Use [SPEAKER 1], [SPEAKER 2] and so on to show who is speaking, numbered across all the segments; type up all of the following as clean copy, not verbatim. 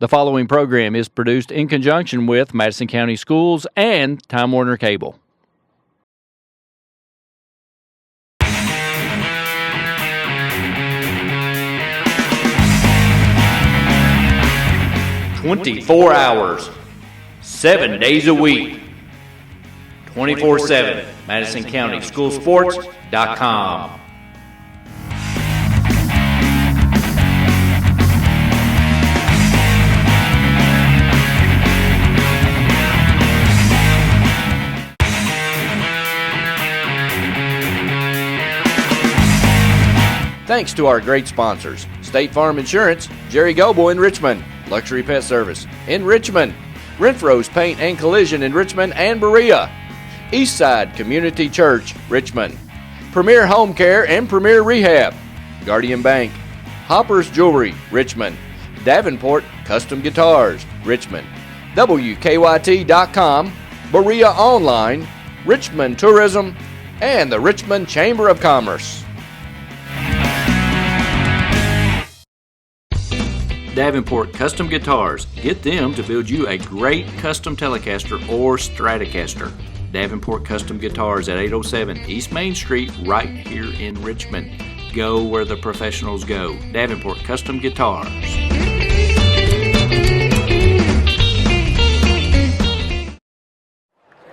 [SPEAKER 1] The following program is produced in conjunction with Madison County Schools and Time Warner Cable. "24 hours, 7 days a week, 24/7, MadisonCountySchoolSports.com. Thanks to our great sponsors: State Farm Insurance, Jerry Goble in Richmond, Luxury Pet Service in Richmond, Renfro's Paint and Collision in Richmond and Berea, Eastside Community Church, Richmond, Premier Home Care and Premier Rehab, Guardian Bank, Hopper's Jewelry, Richmond, Davenport Custom Guitars, Richmond, WKYT.com, Berea Online, Richmond Tourism, and the Richmond Chamber of Commerce. Davenport Custom Guitars. Get them to build you a great custom Telecaster or Stratocaster. Davenport Custom Guitars at 807 East Main Street, right here in Richmond. Go where the professionals go. Davenport Custom Guitars.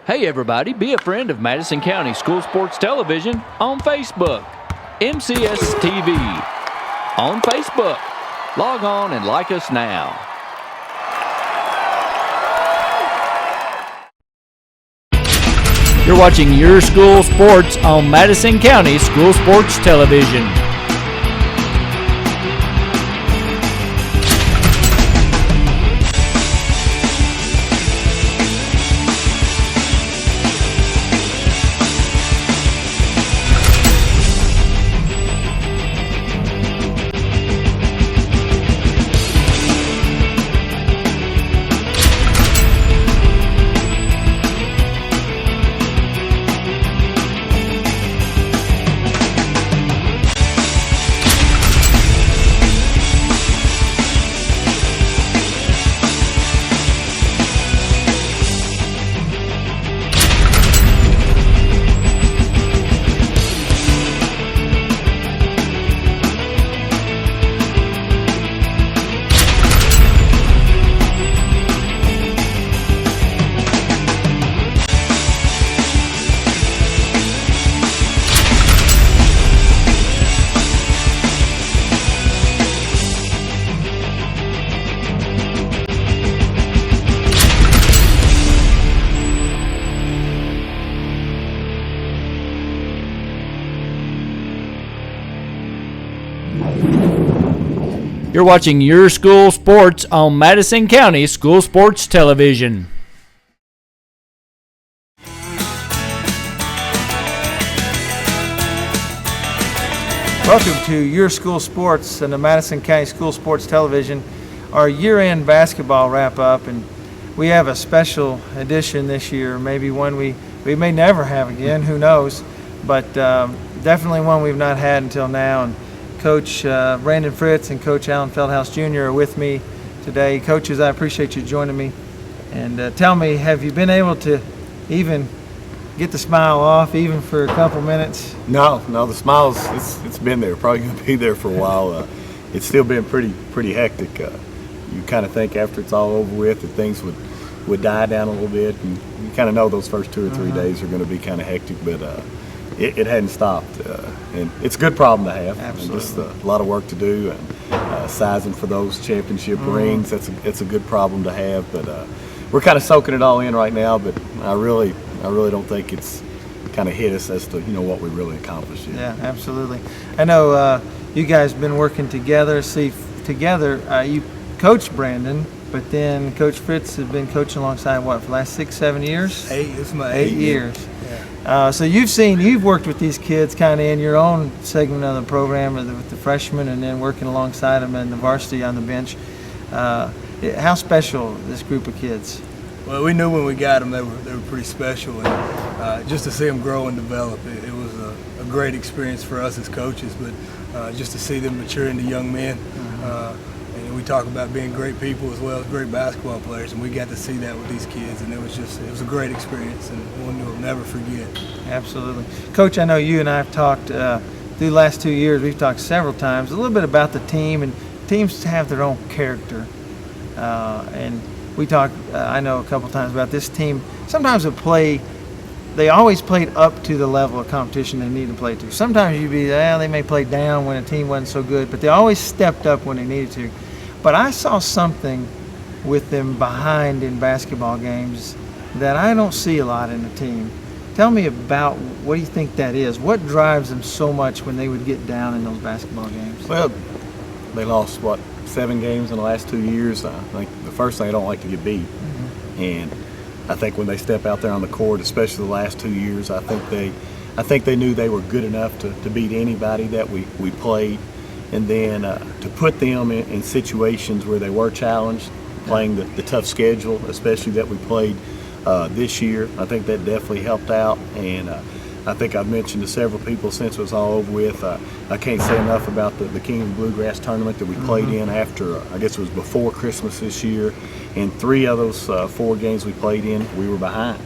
[SPEAKER 1] Hey everybody, be a friend of Madison County School Sports Television on Facebook. MCS TV on Facebook. Log on and like us now. You're watching Your School Sports on Madison County School Sports Television. You're watching Your School Sports on Madison County School Sports Television.
[SPEAKER 2] Welcome to Your School Sports and the Madison County School Sports Television, our year-end basketball wrap-up, and we have a special edition this year, maybe one we may never have again, who knows, but definitely one we've not had until now. And Coach Brandon Fritz and Coach Alan Feldhouse Jr. are with me today. Coaches, I appreciate you joining me. And tell me, have you been able to even get the smile off, even for a couple minutes?
[SPEAKER 3] No, the smile's it's been there. Probably going to be there for a while. It's still been pretty hectic. You kind of think after it's all over with that things would die down a little bit, and you kind of know those first 2 or 3 days are going to be kind of hectic, but it hadn't stopped, and it's a good problem to have.
[SPEAKER 2] Absolutely.
[SPEAKER 3] Just a lot of work to do, and sizing for those championship rings. It's a good problem to have, but we're kind of soaking it all in right now. But I really don't think it's kind of hit us as to what we really accomplished yet.
[SPEAKER 2] Yeah, absolutely. I know you guys have been working together. You coach Brandon, but then Coach Fritz has been coaching alongside for the last 6-7 years?
[SPEAKER 4] It's my
[SPEAKER 2] 8 years.
[SPEAKER 4] Yeah.
[SPEAKER 2] So you've worked with these kids kind of in your own segment of the program with the freshmen, and then working alongside them in the varsity on the bench. How special this group of kids?
[SPEAKER 4] Well, we knew when we got them they were pretty special, and just to see them grow and develop, it was a great experience for us as coaches. But just to see them mature into young men, and we talk about being great people as well as great basketball players, and we got to see that with these kids, and it was a great experience and one you'll never forget.
[SPEAKER 2] Absolutely. Coach, I know you and I have talked through the last 2 years, we've talked several times a little bit about the team, and teams have their own character. And we talked, I know a couple times about this team. Sometimes they always played up to the level of competition they need to play to. Sometimes they may play down when a team wasn't so good, but they always stepped up when they needed to. But I saw something with them behind in basketball games that I don't see a lot in the team. Tell me about, what do you think that is? What drives them so much when they would get down in those basketball games?
[SPEAKER 3] Well, they lost, 7 games in the last 2 years. I think the first thing, they don't like to get beat. Mm-hmm. And I think when they step out there on the court, especially the last 2 years, I think they knew they were good enough to beat anybody that we played. And then to put them in situations where they were challenged, playing the tough schedule, especially that we played this year, I think that definitely helped out. And I think I've mentioned to several people since it was all over with, I can't say enough about the King of Bluegrass tournament that we played in after, I guess it was before Christmas this year. And 3 of those 4 games we played in, we were behind.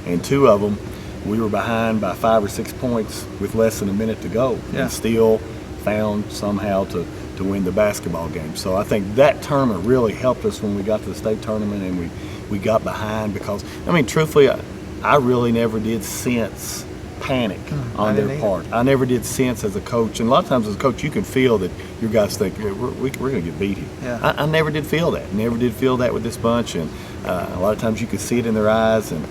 [SPEAKER 3] And 2 of them, we were behind by 5 or 6 points with less than a minute to go.
[SPEAKER 2] Yeah.
[SPEAKER 3] And still found somehow to win the basketball game. So I think that tournament really helped us when we got to the state tournament and we got behind, because, I mean, truthfully, I really never did sense panic on their part. I never did sense as a coach, and a lot of times as a coach you can feel that your guys think we're going to get beat here.
[SPEAKER 2] Yeah.
[SPEAKER 3] I never did feel that. Never did feel that with this bunch, and a lot of times you could see it in their eyes, and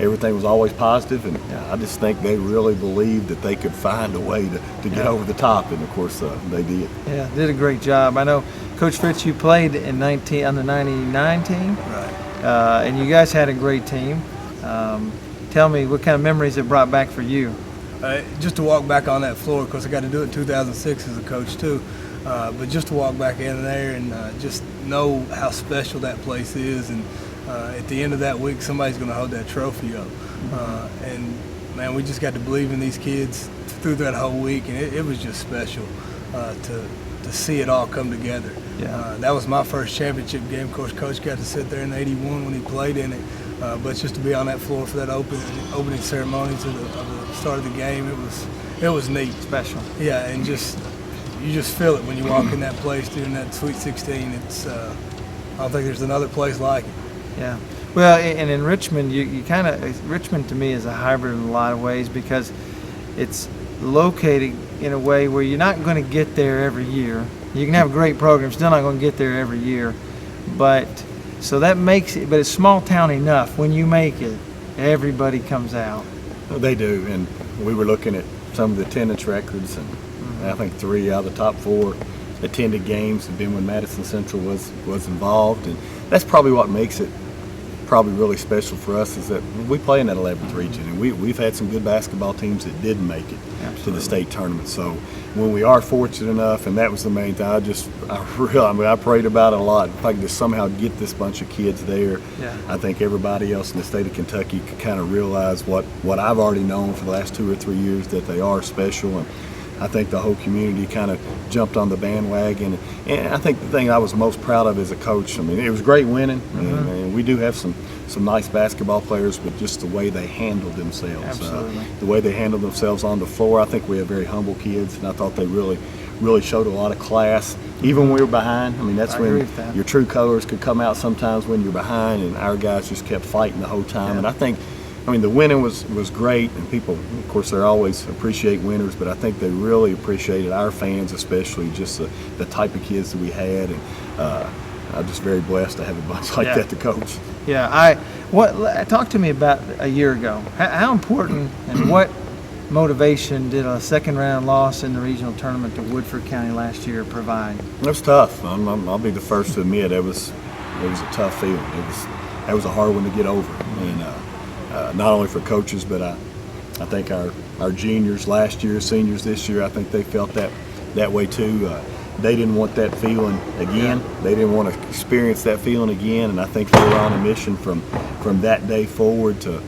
[SPEAKER 3] everything was always positive, and I just think they really believed that they could find a way to get over the top, and of course they did.
[SPEAKER 2] Yeah, did a great job. I know, Coach Fritz, you played in on the 99 team,
[SPEAKER 4] Right.
[SPEAKER 2] And you guys had a great team. Tell me what kind of memories it brought back for you.
[SPEAKER 4] Just to walk back on that floor, of course I got to do it in 2006 as a coach too, but just to walk back in there and just know how special that place is, and at the end of that week somebody's going to hold that trophy up. And man, we just got to believe in these kids through that whole week, and it was just special to see it all come together.
[SPEAKER 2] Yeah.
[SPEAKER 4] That was my first championship game. Of course, Coach got to sit there in '81 when he played in it. But just to be on that floor for that opening ceremony to the start of the game, it was neat.
[SPEAKER 2] Special.
[SPEAKER 4] Yeah, and you just feel it when you walk in that place during that Sweet 16. It's I don't think there's another place like it.
[SPEAKER 2] Yeah. Well, and in Richmond, Richmond to me is a hybrid in a lot of ways, because it's located in a way where you're not going to get there every year. You can have a great program, still not going to get there every year, so that makes it, but it's small town enough. When you make it, everybody comes out.
[SPEAKER 3] They do, and we were looking at some of the attendance records, and I think 3 out of the top 4 attended games have been when Madison Central was involved, and that's probably what makes it probably really special for us, is that we play in that 11th region, and we've had some good basketball teams that didn't make it to the state tournament. So when we are fortunate enough, and that was the main thing, I prayed about it a lot. If I could just somehow get this bunch of kids there, I think everybody else in the state of Kentucky could kind of realize what I've already known for the last 2 or 3 years, that they are special. And I think the whole community kind of jumped on the bandwagon. And I think the thing I was most proud of as a coach, I mean, it was great winning, and we do have some nice basketball players, but just the way they handled themselves.
[SPEAKER 2] Absolutely.
[SPEAKER 3] The way they handled themselves on the floor, I think we have very humble kids, and I thought they really showed a lot of class. Even when we were behind, I mean, that's when your true colors could come out sometimes when you're behind, and our guys just kept fighting the whole time.
[SPEAKER 2] Yeah.
[SPEAKER 3] And I think, the winning was great, and people, of course, they always appreciate winners, but I think they really appreciated our fans, especially just the type of kids that we had, and I'm just very blessed to have a bunch like that to coach.
[SPEAKER 2] Yeah, talk to me about a year ago. How important and what motivation did a second round loss in the regional tournament to Woodford County last year provide?
[SPEAKER 3] It was tough. I'll be the first to admit it was a tough feeling. That was a hard one to get over, and not only for coaches, but I think our juniors last year, seniors this year, I think they felt that way too. They didn't want that feeling again. They didn't want to experience that feeling again, and I think they were on a mission from that day forward to,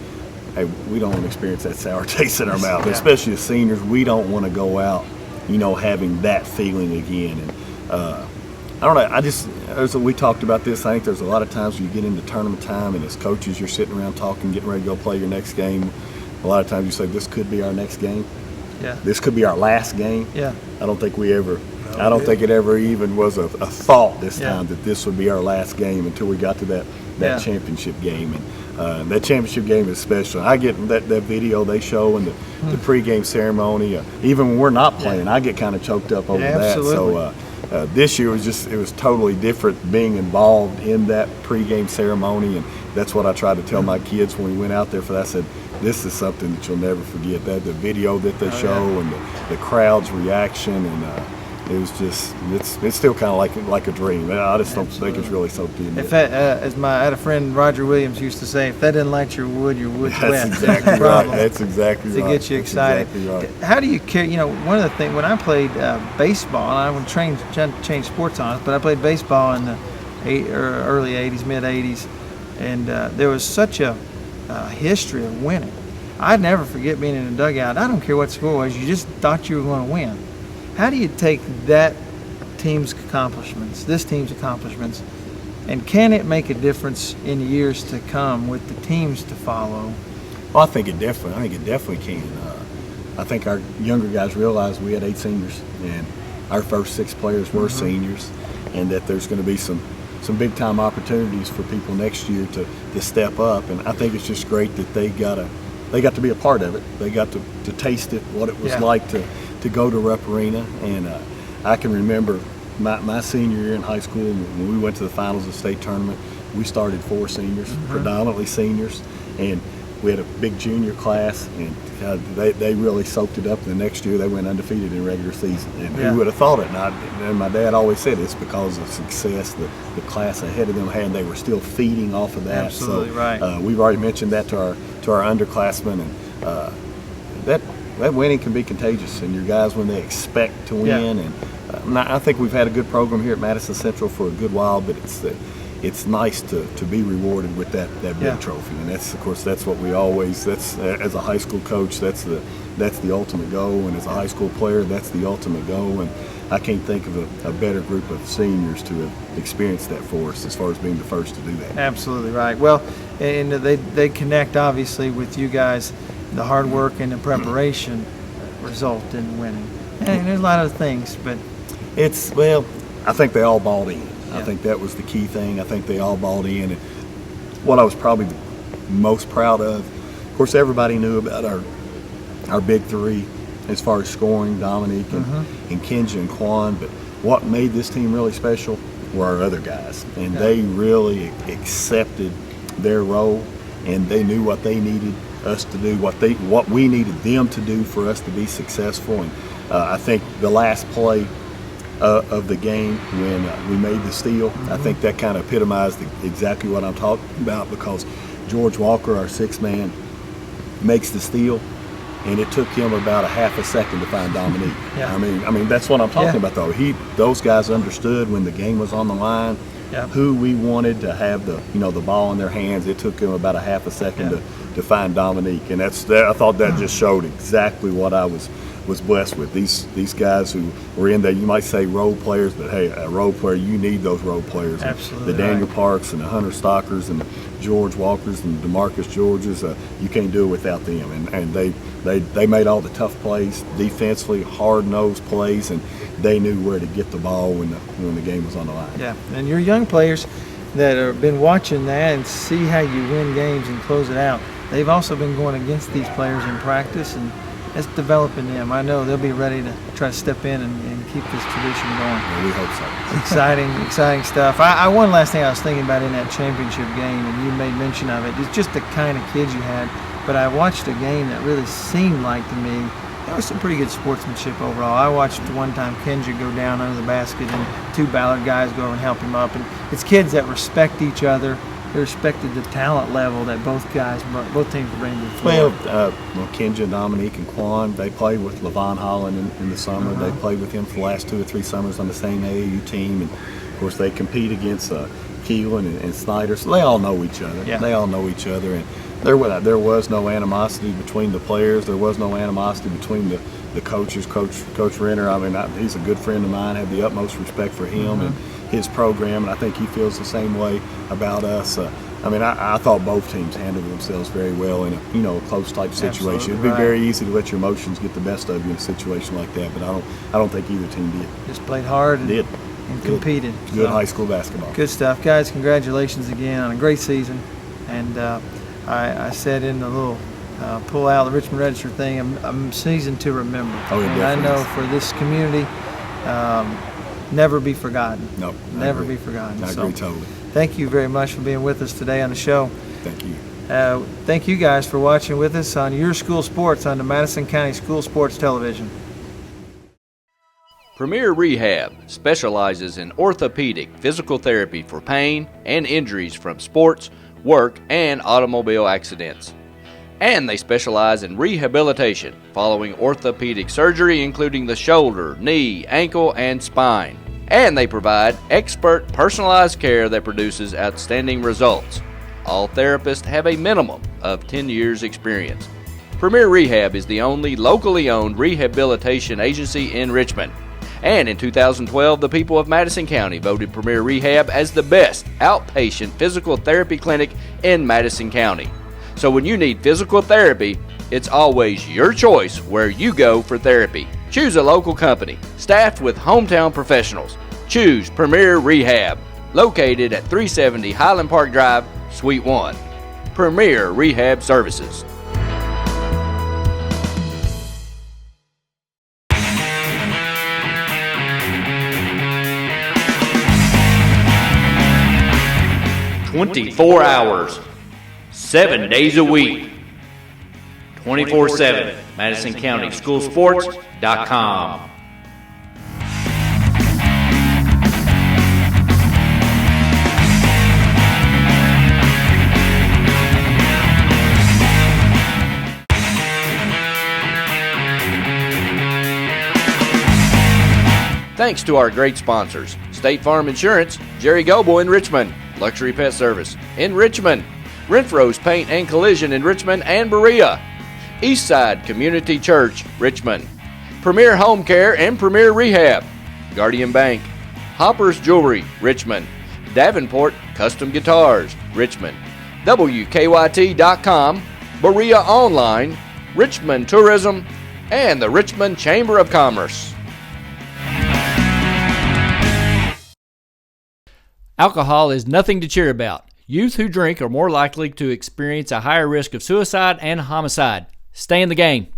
[SPEAKER 3] hey, we don't want to experience that sour taste in our mouth, especially the seniors. We don't want to go out, having that feeling again. And I don't know. We talked about this. I think there's a lot of times when you get into tournament time, and as coaches, you're sitting around talking, getting ready to go play your next game. A lot of times you say, "This could be our next game.
[SPEAKER 2] Yeah.
[SPEAKER 3] This could be our last game."
[SPEAKER 2] Yeah.
[SPEAKER 3] I don't think it ever even was a thought this time that this would be our last game until we got to that championship game. And that championship game is special. I get that video they show in the pregame ceremony. Even when we're not playing, I get kind of choked up over that.
[SPEAKER 2] Absolutely.
[SPEAKER 3] So this year it was totally different being involved in that pregame ceremony, and that's what I tried to tell my kids when we went out there for that. I said, this is something that you'll never forget. That the video that they show and the crowd's reaction, and it was just it's still kind of like a dream. I just don't think it's really so deep.
[SPEAKER 2] If that, I had a friend Roger Williams used to say, if that didn't light your wood's wet.
[SPEAKER 3] That's exactly right. That's exactly right.
[SPEAKER 2] To get you excited.
[SPEAKER 3] Exactly right.
[SPEAKER 2] How do you care? One of the things when I played baseball, and I was trying to change sports on us, but I played baseball in the early '80s, mid '80s, and there was such a history of winning. I'd never forget being in a dugout. I don't care what score was. You just thought you were going to win. How do you take that team's accomplishments, this team's accomplishments, and can it make a difference in years to come with the teams to follow?
[SPEAKER 3] Well, I think it definitely can. I think our younger guys realize we had 8 seniors, and our first 6 players were seniors, and that there's going to be some big time opportunities for people next year to step up. And I think it's just great that they got to be a part of it. They got to taste it, what it was like to go to Rupp Arena. And I can remember my senior year in high school, when we went to the finals of the state tournament, we started 4 seniors, predominantly seniors, and we had a big junior class, and they really soaked it up. The next year they went undefeated in regular season, and who would have thought it? And my dad always said it's because of success the class ahead of them had. They were still feeding off of that.
[SPEAKER 2] Absolutely
[SPEAKER 3] right. We've already mentioned that to our underclassmen, and that winning can be contagious. And your guys, when they expect to win, and I think we've had a good program here at Madison Central for a good while, but it's nice to be rewarded with that big trophy. And that's what we always, as a high school coach, that's the ultimate goal, and as a high school player, that's the ultimate goal. And I can't think of a better group of seniors to have experienced that for us as far as being the first to do that.
[SPEAKER 2] Absolutely right. Well, and they connect obviously with you guys. The hard work and the preparation result in winning. And there's a lot of things, but
[SPEAKER 3] I think they all bought in. I think that was the key thing. I think they all bought in. And what I was probably the most proud of course, everybody knew about our big 3 as far as scoring, Dominique and Kenja and Quan. But what made this team really special were our other guys. And they really accepted their role, and they knew what they needed us to do, what we needed them to do for us to be successful. And I think the last play of the game when we made the steal, I think that kind of epitomized exactly what I'm talking about, because George Walker, our 6th man, makes the steal, and it took him about a half a second to find Dominique. I mean that's what I'm talking about, though. Those guys understood when the game was on the line who we wanted to have the ball in their hands. It took him about a half a second to find Dominique, and I thought that just showed exactly what I was blessed with. These guys who were in there, you might say role players, but hey, a role player, you need those role players.
[SPEAKER 2] Absolutely.
[SPEAKER 3] The Daniel Parks and the Hunter Stockers and the George Walkers and DeMarcus Georges, you can't do it without them. And they made all the tough plays defensively, hard-nosed plays, and they knew where to get the ball when the game was on the line.
[SPEAKER 2] Yeah, and your young players that have been watching that and see how you win games and close it out, they've also been going against these players in practice, and it's developing them. I know they'll be ready to try to step in and keep this tradition going.
[SPEAKER 3] Yeah, we hope so.
[SPEAKER 2] Exciting stuff. One last thing I was thinking about in that championship game, and you made mention of it, it's just the kind of kids you had. But I watched a game that really seemed like to me there was some pretty good sportsmanship overall. I watched one time Kenja go down under the basket and 2 Ballard guys go over and help him up. And it's kids that respect each other. They respected the talent level that both teams bring to the floor.
[SPEAKER 3] Well, Kenja, Dominique, and Quan, they played with Levon Holland in the summer. They played with him for the last 2 or 3 summers on the same AAU team. And, of course, they compete against Keelan and Snyder. So they all know each other.
[SPEAKER 2] Yeah.
[SPEAKER 3] They all know each other. And there was no animosity between the players. There was no animosity between the coaches. Coach Renner, he's a good friend of mine. I have the utmost respect for him and his program, and I think he feels the same way about us. I thought both teams handled themselves very well in a close type situation. It'd be very easy to let your emotions get the best of you in a situation like that, but I don't think either team did.
[SPEAKER 2] Just played hard and competed.
[SPEAKER 3] Good high school basketball.
[SPEAKER 2] Good stuff, guys. Congratulations again on a great season. And I said in the little pull out the Richmond Register thing, I'm seasoned to remember.
[SPEAKER 3] Oh,
[SPEAKER 2] and I know for this community, never be forgotten.
[SPEAKER 3] No,
[SPEAKER 2] never be forgotten.
[SPEAKER 3] I agree totally.
[SPEAKER 2] Thank you very much for being with us today on the show.
[SPEAKER 3] Thank you.
[SPEAKER 2] Thank you guys for watching with us on Your School Sports on the Madison County School Sports Television.
[SPEAKER 1] Premier Rehab specializes in orthopedic physical therapy for pain and injuries from sports, work, and automobile accidents. And they specialize in rehabilitation following orthopedic surgery, including the shoulder, knee, ankle, and spine. And they provide expert personalized care that produces outstanding results. All therapists have a minimum of 10 years experience. Premier Rehab is the only locally owned rehabilitation agency in Richmond. And in 2012, the people of Madison County voted Premier Rehab as the best outpatient physical therapy clinic in Madison County. So when you need physical therapy, it's always your choice where you go for therapy. Choose a local company, staffed with hometown professionals. Choose Premier Rehab, located at 370 Highland Park Drive, Suite 1. Premier Rehab Services. "24 hours, 7 days a week, 24/7, MadisonCountySchoolSports.com. Thanks to our great sponsors: State Farm Insurance, Jerry Goble in Richmond, Luxury Pet Service in Richmond, Renfro's Paint and Collision in Richmond and Berea, Eastside Community Church, Richmond, Premier Home Care and Premier Rehab, Guardian Bank, Hopper's Jewelry, Richmond, Davenport Custom Guitars, Richmond, WKYT.com, Berea Online, Richmond Tourism, and the Richmond Chamber of Commerce. Alcohol is nothing to cheer about. Youth who drink are more likely to experience a higher risk of suicide and homicide. Stay in the game.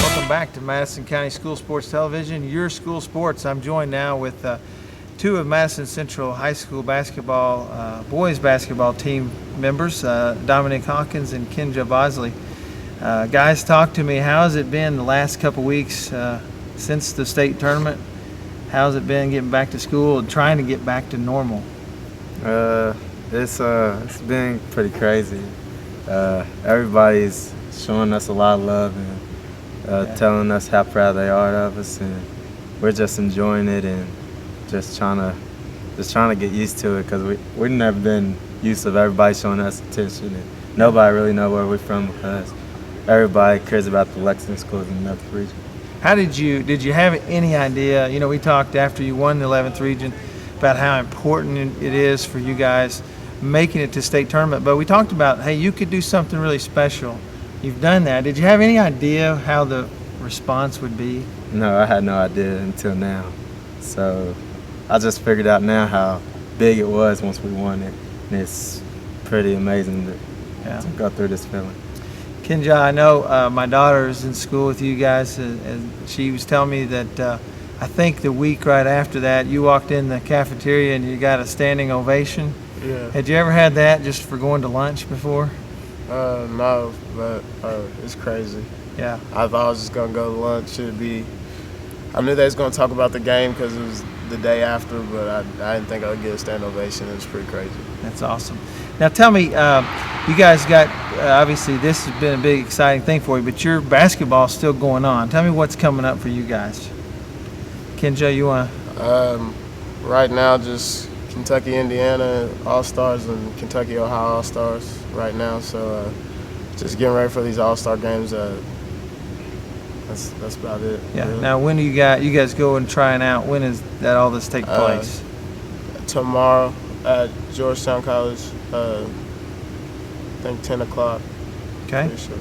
[SPEAKER 2] Welcome back to Madison County School Sports Television, Your School Sports. I'm joined now with two of Madison Central High School basketball, boys basketball team members, Dominic Hawkins and Kenja Bosley. Guys, talk to me. How has it been the last couple weeks since the state tournament? How's it been getting back to school and trying to get back to normal?
[SPEAKER 5] It's been pretty crazy. Everybody's showing us a lot of love and telling us how proud they are of us, and we're just enjoying it and just trying to get used to it, because we've never been used to everybody showing us attention, and nobody really know where we're from because everybody cares about the Lexington schools in the 11th region.
[SPEAKER 2] How did you have any idea? You know, we talked after you won the 11th region about how important it is for you guys making it to state tournament, but we talked about, hey, you could do something really special. You've done that. Did you have any idea how the response would be?
[SPEAKER 5] No, I had no idea until now. So I just figured out now how big it was once we won it, and it's pretty amazing to go through this feeling.
[SPEAKER 2] Kenja, I know my daughter is in school with you guys, and she was telling me that I think the week right after that, you walked in the cafeteria and you got a standing ovation.
[SPEAKER 6] Yeah.
[SPEAKER 2] Had you ever had that just for going to lunch before?
[SPEAKER 6] No, but it's crazy.
[SPEAKER 2] Yeah.
[SPEAKER 6] I thought I was just going to go to lunch. I knew they was going to talk about the game because it was the day after, but I didn't think I would get a standing ovation. It was pretty crazy.
[SPEAKER 2] That's awesome. Now tell me, you guys got, obviously this has been a big exciting thing for you, but your basketball is still going on. Tell me what's coming up for you guys. Kenja, you want to?
[SPEAKER 6] Right now, just Kentucky, Indiana All-Stars and Kentucky, Ohio All-Stars right now. So just getting ready for these All-Star games. that's about it.
[SPEAKER 2] Yeah.
[SPEAKER 6] Really.
[SPEAKER 2] Now, when do you guys go and trying out? When is that all this take place?
[SPEAKER 6] Tomorrow at Georgetown College. I think 10 o'clock.
[SPEAKER 2] Okay.
[SPEAKER 6] Pretty sure.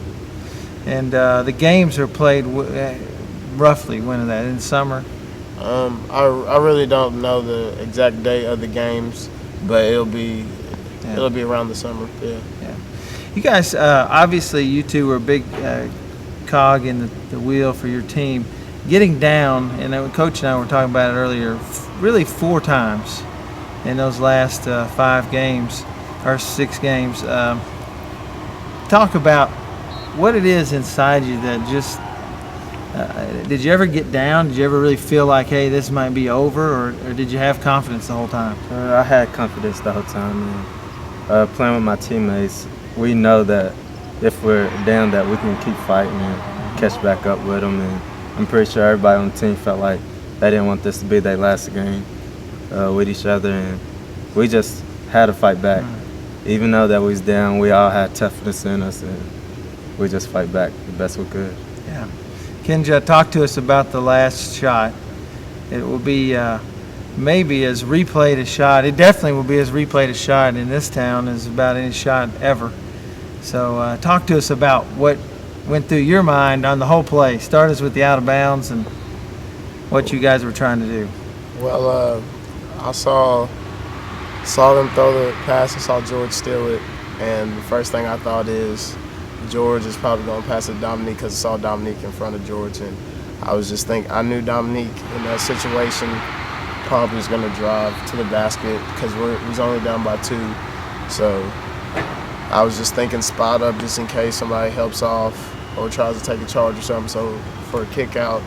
[SPEAKER 2] And the games are played roughly when is that? In summer?
[SPEAKER 6] I really don't know the exact date of the games, but it'll be around the summer. Yeah.
[SPEAKER 2] Yeah. You guys, obviously, you two were a big cog in the wheel for your team. Getting down, and Coach and I were talking about it earlier, really 4 times in those last 5 games or 6 games. Talk about what it is inside you that just. Did you ever get down? Did you ever really feel like, hey, this might be over, or did you have confidence the whole time?
[SPEAKER 5] I had confidence the whole time. And, playing with my teammates, we know that if we're down, that we can keep fighting and catch back up with them. And I'm pretty sure everybody on the team felt like they didn't want this to be their last game with each other, and we just had to fight back. Even though that we was down, we all had toughness in us, and we just fight back the best we could.
[SPEAKER 2] Yeah. Kenja, talk to us about the last shot. It will be maybe as replayed a shot. It definitely will be as replayed a shot in this town as about any shot ever. So talk to us about what went through your mind on the whole play. Start us with the out of bounds and what you guys were trying to do.
[SPEAKER 6] Well, I saw them throw the pass. I saw George steal it, and the first thing I thought is George is probably going to pass it to Dominique because I saw Dominique in front of George, and I was just thinking, I knew Dominique in that situation probably was going to drive to the basket because we was only down by 2. So I was just thinking spot up just in case somebody helps off or tries to take a charge or something, so for a kick out.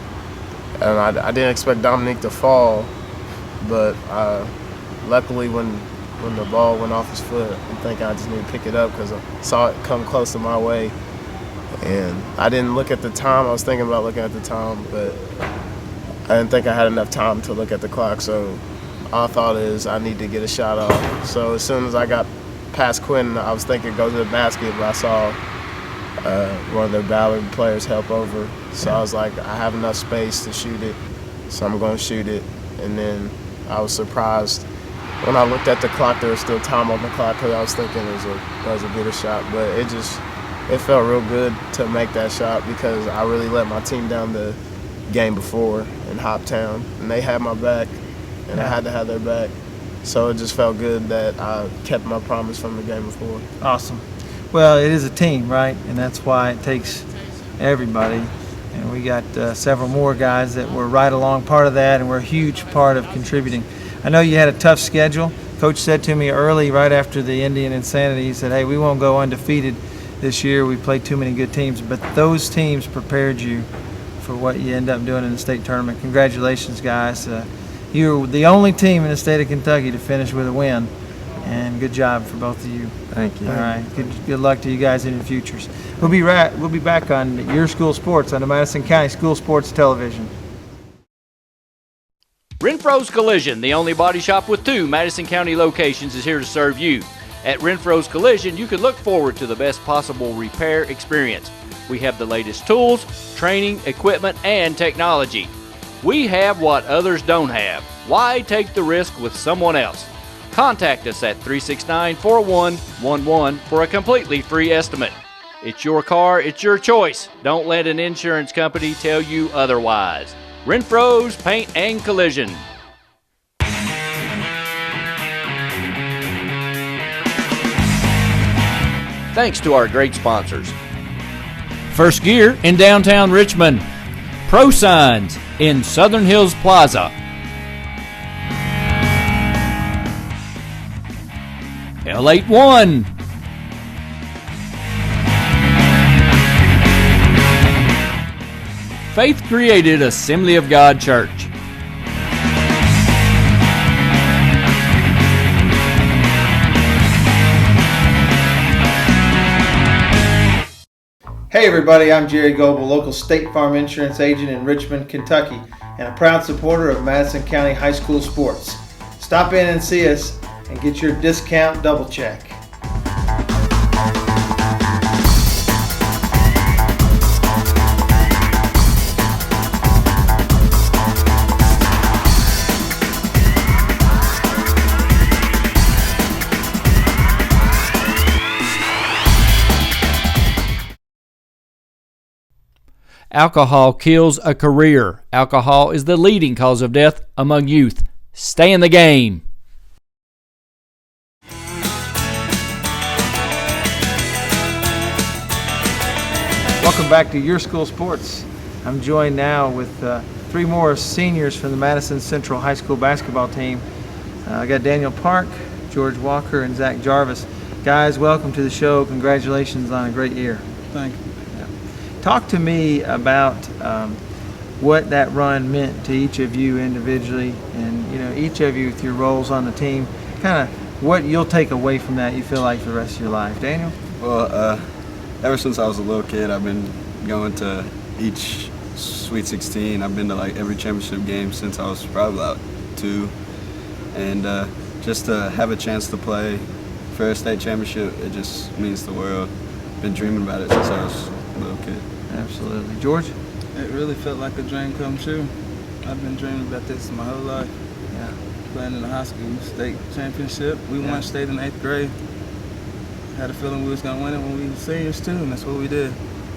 [SPEAKER 6] And I didn't expect Dominique to fall, but luckily when the ball went off his foot, I'm thinking I just need to pick it up because I saw it come close to my way. And I didn't look at the time. I was thinking about looking at the time, but I didn't think I had enough time to look at the clock. So all I thought is I need to get a shot off. So as soon as I got past Quentin, I was thinking go to the basket, but I saw one of their Ballard players help over. So I was like, I have enough space to shoot it, so I'm going to shoot it. And then I was surprised. When I looked at the clock, there was still time on the clock because I was thinking that was a better shot. But it felt real good to make that shot because I really let my team down the game before in Hoptown. And they had my back, and I had to have their back. So it just felt good that I kept my promise from the game before.
[SPEAKER 2] Awesome. Well, it is a team, right? And that's why it takes everybody. And we got several more guys that were right along part of that and were a huge part of contributing. I know you had a tough schedule. Coach said to me early, right after the Indian Insanity, he said, hey, we won't go undefeated this year. We played too many good teams. But those teams prepared you for what you end up doing in the state tournament. Congratulations, guys. You were the only team in the state of Kentucky to finish with a win. And good job for both of you.
[SPEAKER 5] Thank you.
[SPEAKER 2] All right. Good luck to you guys in your futures. We'll be back on Your School Sports on the Madison County School Sports Television.
[SPEAKER 1] Renfro's Collision, the only body shop with 2 Madison County locations, is here to serve you. At Renfro's Collision, you can look forward to the best possible repair experience. We have the latest tools, training, equipment, and technology. We have what others don't have. Why take the risk with someone else? Contact us at 369-4111 for a completely free estimate. It's your car, it's your choice. Don't let an insurance company tell you otherwise. Renfro's Paint and Collision. Thanks to our great sponsors. First Gear in downtown Richmond. Pro Signs in Southern Hills Plaza. L81. Faith Created Assembly of God Church.
[SPEAKER 2] Hey everybody, I'm Jerry Goble, local State Farm Insurance agent in Richmond, Kentucky, and a proud supporter of Madison County High School sports. Stop in and see us and get your discount double check.
[SPEAKER 1] Alcohol kills a career. Alcohol is the leading cause of death among youth. Stay in the game.
[SPEAKER 2] Welcome back to Your School Sports. I'm joined now with three more seniors from the Madison Central High School basketball team. I got Daniel Park, George Walker, and Zach Jarvis. Guys, welcome to the show. Congratulations on a great year.
[SPEAKER 4] Thank you.
[SPEAKER 2] Talk to me about what that run meant to each of you individually, and each of you with your roles on the team. Kind of what you'll take away from that you feel like for the rest of your life. Daniel?
[SPEAKER 7] Well, ever since I was a little kid, I've been going to each Sweet 16. I've been to like every championship game since I was probably about 2, and just to have a chance to play for a state championship, it just means the world. Been dreaming about it since I was a little kid.
[SPEAKER 2] Absolutely. George?
[SPEAKER 8] It really felt like a dream come true. I've been dreaming about this my whole life.
[SPEAKER 2] Yeah.
[SPEAKER 8] Playing in the high school state championship. We won state in 8th grade. Had a feeling we was gonna win it when we were seniors too, and that's what we did.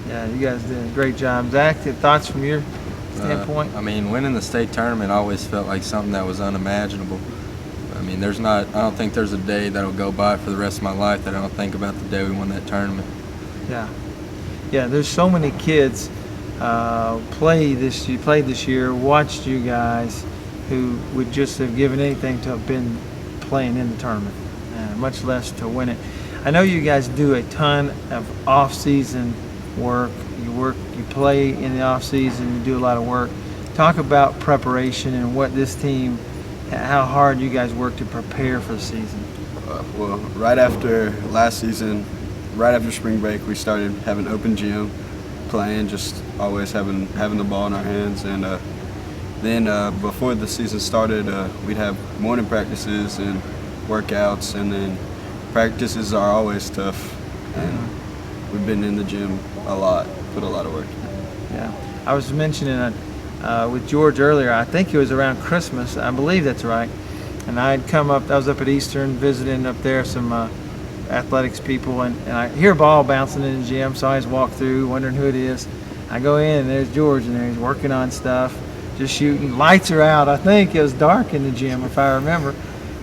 [SPEAKER 2] Yeah, you guys did a great job. Zach, thoughts from your standpoint?
[SPEAKER 9] Winning the state tournament always felt like something that was unimaginable. I don't think there's a day that'll go by for the rest of my life that I don't think about the day we won that tournament.
[SPEAKER 2] Yeah, there's so many kids played this year, watched you guys, who would just have given anything to have been playing in the tournament, much less to win it. I know you guys do a ton of off-season work. You play in the off-season, you do a lot of work. Talk about preparation and what this team, how hard you guys work to prepare for the season.
[SPEAKER 7] Well, right after last season, right after spring break, we started having open gym, playing, just always having the ball in our hands. And then before the season started, we'd have morning practices and workouts, and then practices are always tough. And we've been in the gym a lot, put a lot of work in.
[SPEAKER 2] Yeah, I was mentioning with George earlier, I think it was around Christmas, I believe that's right, and I was up at Eastern visiting up there some athletics people, and I hear a ball bouncing in the gym, so I just walk through wondering who it is. I go in and there's George in there, he's working on stuff, just shooting. Lights are out. I think it was dark in the gym if I remember,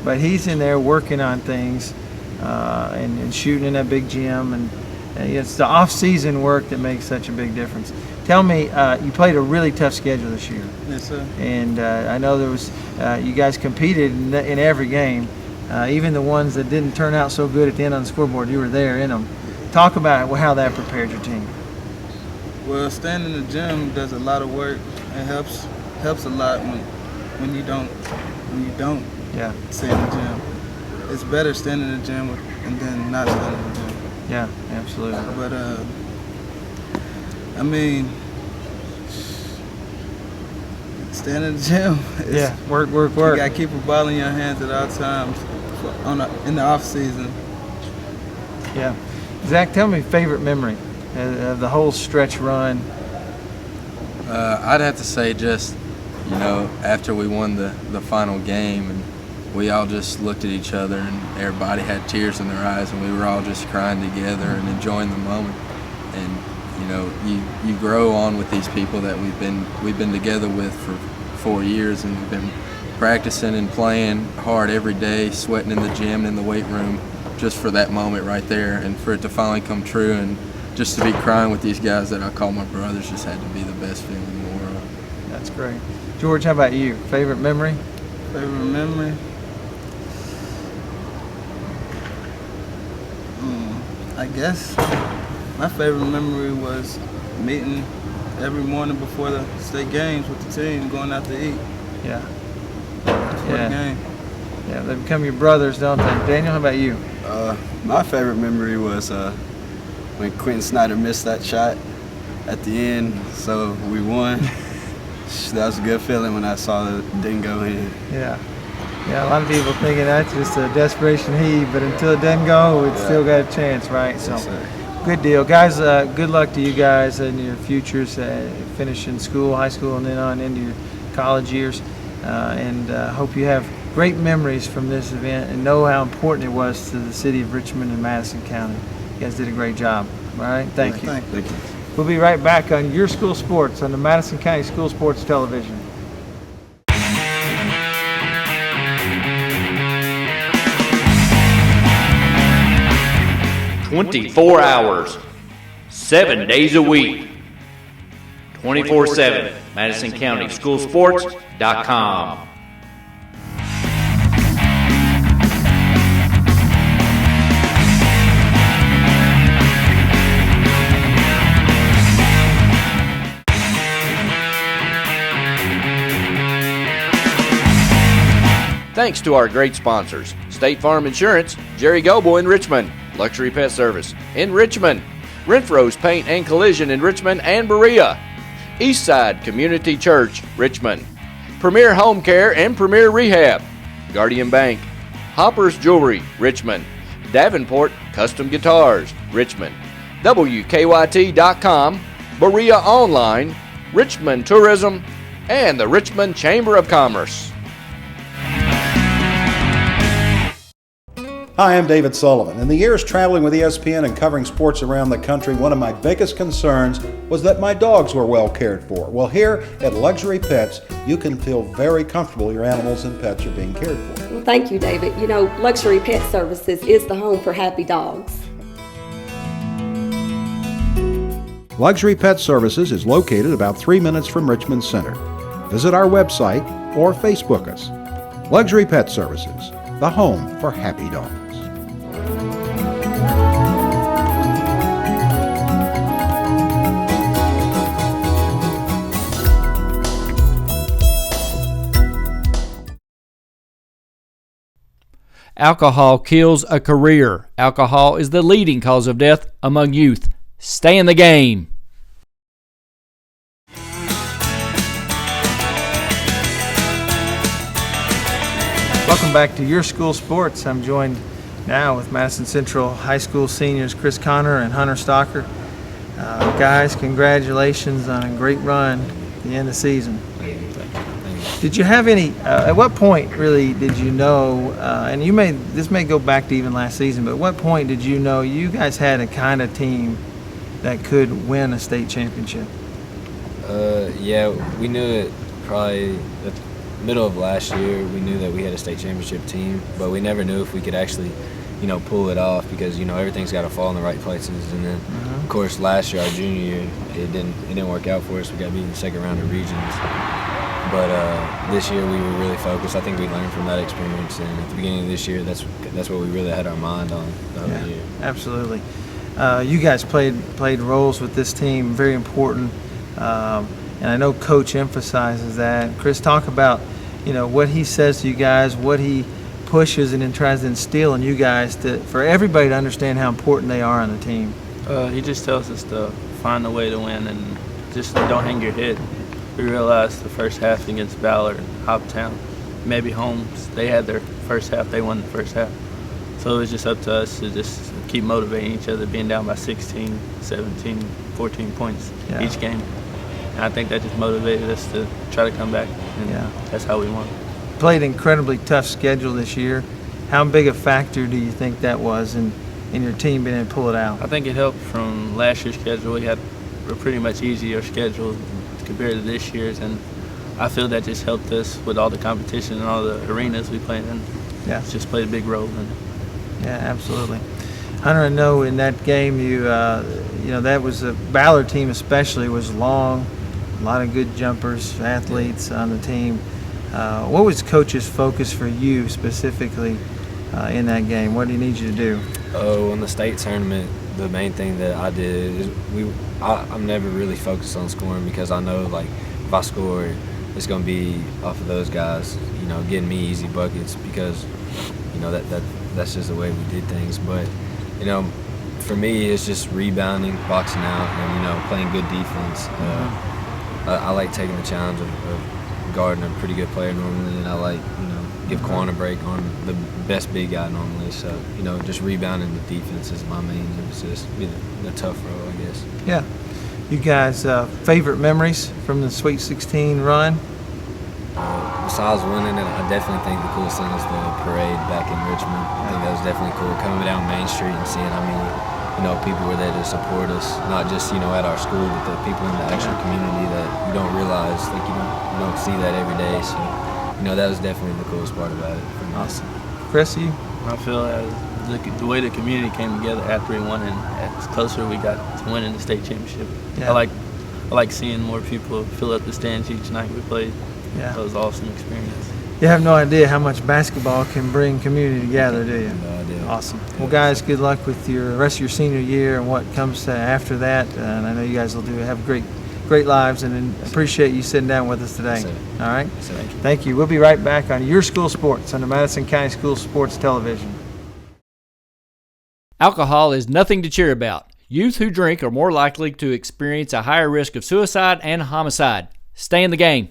[SPEAKER 2] but he's in there working on things and shooting in that big gym, and it's the off-season work that makes such a big difference. Tell me, you played a really tough schedule this year.
[SPEAKER 8] Yes, sir.
[SPEAKER 2] And I know there was, you guys competed in every game, even the ones that didn't turn out so good at the end on the scoreboard. You were there in them. Talk about how that prepared your team.
[SPEAKER 8] Well, staying in the gym does a lot of work. It helps a lot when you don't stay in the gym. It's better staying in the gym and then not staying in the gym.
[SPEAKER 2] Yeah, absolutely.
[SPEAKER 8] But staying in the gym.
[SPEAKER 2] Work.
[SPEAKER 8] You gotta keep a ball in your hands at all times in the off season.
[SPEAKER 2] Yeah. Zach, tell me favorite memory of the whole stretch run.
[SPEAKER 9] I'd have to say just, after we won the final game, and we all just looked at each other, and everybody had tears in their eyes, and we were all just crying together and enjoying the moment. And you grow on with these people that we've been together with for 4 years, and we've been practicing and playing hard every day, sweating in the gym and in the weight room, just for that moment right there, and for it to finally come true, and just to be crying with these guys that I call my brothers just had to be the best feeling in the world.
[SPEAKER 2] That's great. George, how about you? Favorite memory?
[SPEAKER 8] Favorite memory? I guess my favorite memory was meeting every morning before the state games with the team, going out to eat.
[SPEAKER 2] Yeah.
[SPEAKER 8] Before the game.
[SPEAKER 2] Yeah, they become your brothers, don't they? Daniel, how about you?
[SPEAKER 7] My favorite memory was when Quentin Snyder missed that shot at the end, so we won. That was a good feeling when I saw it didn't go in.
[SPEAKER 2] Yeah, a lot of people thinking that's just a desperation heave, but until it doesn't go, it's still got a chance, right? So,
[SPEAKER 7] yes,
[SPEAKER 2] good deal. Guys, good luck to you guys in your futures, finishing school, high school, and then on into your college years. And hope you have great memories from this event and know how important it was to the city of Richmond and Madison County. You guys did a great job. All right, thank you.
[SPEAKER 7] Thank you.
[SPEAKER 2] We'll be right back on Your School Sports on the Madison County School Sports Television.
[SPEAKER 1] 24 hours, 7 days a week, 24/7, MadisonCountySchoolSports.com. Thanks to our great sponsors, State Farm Insurance, Jerry Goble in Richmond, Luxury Pet Service in Richmond, Renfro's Paint and Collision in Richmond and Berea, Eastside Community Church, Richmond, Premier Home Care and Premier Rehab, Guardian Bank, Hopper's Jewelry, Richmond, Davenport Custom Guitars, Richmond, WKYT.com, Berea Online, Richmond Tourism, and the Richmond Chamber of Commerce.
[SPEAKER 10] Hi, I'm David Sullivan. In the years traveling with ESPN and covering sports around the country, one of my biggest concerns was that my dogs were well cared for. Well, here at Luxury Pets, you can feel very comfortable your animals and pets are being cared for.
[SPEAKER 11] Well, thank you, David. You know, Luxury Pet Services is the home for happy dogs.
[SPEAKER 10] Luxury Pet Services is located about 3 minutes from Richmond Center. Visit our website or Facebook us. Luxury Pet Services, the home for happy dogs.
[SPEAKER 1] Alcohol kills a career. Alcohol is the leading cause of death among youth. Stay in the game.
[SPEAKER 2] Welcome back to Your School Sports. I'm joined now with Madison Central High School seniors Chris Connor and Hunter Stocker. Guys, congratulations on a great run at the end of the season. Did you have any, at what point really did you know, and this may go back to even last season, but at what point did you know you guys had a kind of team that could win a state championship?
[SPEAKER 5] Yeah, we knew it probably the middle of last year. We knew that we had a state championship team, but we never knew if we could actually, pull it off because, everything's got to fall in the right places. And then, of course, last year, our junior year, it didn't work out for us. We got beat in the second round of regions. But this year we were really focused. I think we learned from that experience, and at the beginning of this year, that's what we really had our mind on the whole year.
[SPEAKER 2] Absolutely. You guys played roles with this team, very important, and I know Coach emphasizes that. Chris, talk about what he says to you guys, what he pushes and then tries to instill in you guys for everybody to understand how important they are on the team.
[SPEAKER 12] He just tells us to find a way to win and just don't hang your head. We realized the first half against Ballard and Hoptown, maybe Holmes, they had their first half, they won the first half. So it was just up to us to just keep motivating each other, being down by 16, 17, 14 points each game. And I think that just motivated us to try to come back, and that's how we won.
[SPEAKER 2] Played an incredibly tough schedule this year. How big a factor do you think that was in your team being able to pull it out?
[SPEAKER 12] I think it helped from last year's schedule. We had a pretty much easier schedule compared to this year's, and I feel that just helped us with all the competition and all the arenas we played in.
[SPEAKER 2] Yeah,
[SPEAKER 12] it's just played a big role in it.
[SPEAKER 2] Yeah, absolutely. Hunter, I know in that game that was a Ballard team especially was long, a lot of good jumpers, athletes on the team. What was Coach's focus for you specifically in that game? What did he need you to do?
[SPEAKER 5] Oh, in the state tournament, the main thing that I did is I'm never really focused on scoring because I know if I score, it's going to be off of those guys, getting me easy buckets because, that's just the way we did things. But, for me, it's just rebounding, boxing out, and, playing good defense. I like taking the challenge of guarding a pretty good player normally, and I like, give Quan a break on the best big guy normally. So, just rebounding the defense is my main emphasis. The tough role, I guess.
[SPEAKER 2] Yeah. You guys, favorite memories from the Sweet 16 run?
[SPEAKER 5] Besides winning it, I definitely think the coolest thing is the parade back in Richmond. I think that was definitely cool. Coming down Main Street and seeing how many
[SPEAKER 13] people were there to support us, not just, at our school, but the people in the actual community that you don't realize, like, you don't see that every day. So, that was definitely the coolest part about it for me.
[SPEAKER 2] Awesome. Chris, you?
[SPEAKER 12] I feel the way the community came together after we won, and as closer we got to winning the state championship.
[SPEAKER 2] Yeah.
[SPEAKER 12] I like seeing more people fill up the stands each night we played.
[SPEAKER 2] Yeah.
[SPEAKER 12] That was an awesome experience.
[SPEAKER 2] You have no idea how much basketball can bring community together, do you?
[SPEAKER 13] No idea.
[SPEAKER 2] Awesome. Well, guys, good luck with the rest of your senior year and what comes after that. And I know you guys will have great lives, and appreciate you sitting down with us today.
[SPEAKER 13] Yes,
[SPEAKER 2] all right?
[SPEAKER 13] Yes,
[SPEAKER 2] Thank you. We'll be right back on Your School Sports on the Madison County School Sports Television.
[SPEAKER 1] Alcohol is nothing to cheer about. Youth who drink are more likely to experience a higher risk of suicide and homicide. Stay in the game.